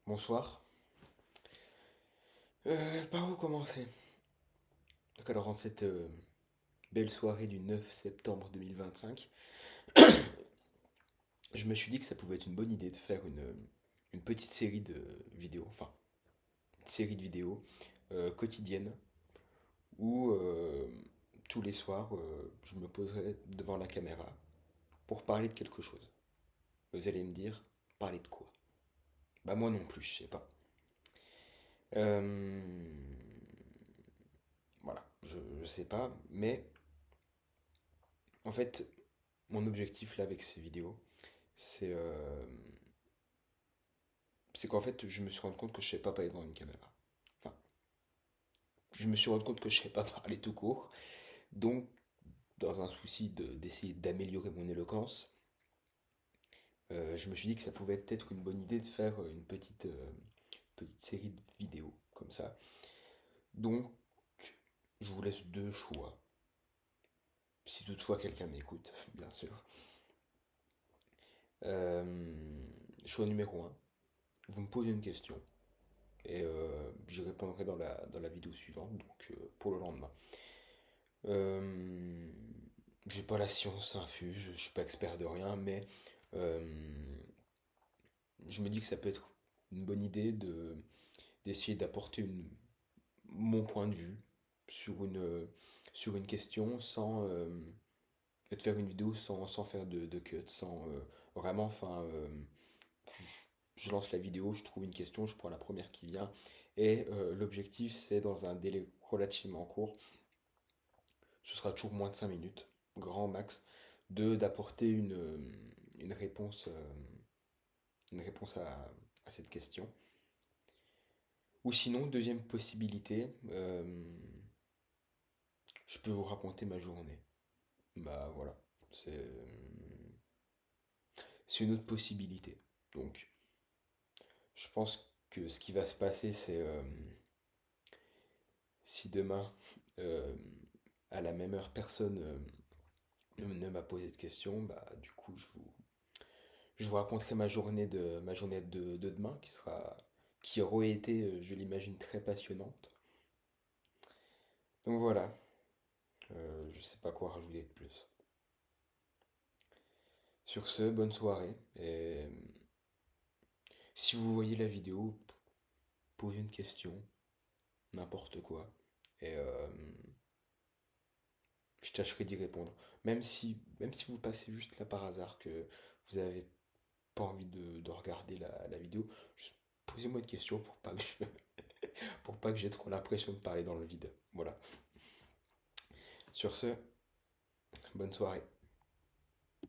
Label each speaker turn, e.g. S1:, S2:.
S1: Bonsoir. Par où commencer? Donc alors en cette belle soirée du 9 septembre 2025, je me suis dit que ça pouvait être une bonne idée de faire une petite série de vidéos, enfin une série de vidéos quotidiennes où tous les soirs je me poserai devant la caméra pour parler de quelque chose. Vous allez me dire, parler de quoi? Bah moi non plus, je sais pas. Euh, voilà, je sais pas, mais en fait, mon objectif là avec ces vidéos, c'est c'est qu'en fait, je me suis rendu compte que je sais pas parler devant une caméra. Enfin, je me suis rendu compte que je sais pas parler tout court. Donc, dans un souci d'essayer d'améliorer mon éloquence, je me suis dit que ça pouvait être une bonne idée de faire une petite série de vidéos comme ça. Donc, je vous laisse deux choix. Si toutefois quelqu'un m'écoute, bien sûr. Euh, Choix numéro un, vous me posez une question et j'y répondrai dans la vidéo suivante, donc pour le lendemain. Euh, j'ai pas la science infuse, je suis pas expert de rien, mais euh, je me dis que ça peut être une bonne idée d'essayer d'apporter mon point de vue sur sur une question sans de faire une vidéo sans faire de cut, sans vraiment, enfin, je lance la vidéo, je trouve une question, je prends la première qui vient, et l'objectif c'est dans un délai relativement court, ce sera toujours moins de 5 minutes, grand max, d'apporter une réponse, une réponse à cette question. Ou sinon, deuxième possibilité, je peux vous raconter ma journée. Bah voilà, c'est une autre possibilité. Donc, je pense que ce qui va se passer, c'est si demain, euh, à la même heure, personne ne m'a posé de questions, bah du coup, je vous raconterai ma journée de demain, qui aurait été, je l'imagine, très passionnante. Donc voilà, je sais pas quoi rajouter de plus. Sur ce, bonne soirée, et si vous voyez la vidéo, posez une question, n'importe quoi, et je tâcherai d'y répondre. Même si vous passez juste là par hasard, que vous avez pas envie de regarder la vidéo, juste posez-moi une question pour pas que pour pas que j'ai trop l'impression de parler dans le vide. Voilà. Sur ce, bonne soirée.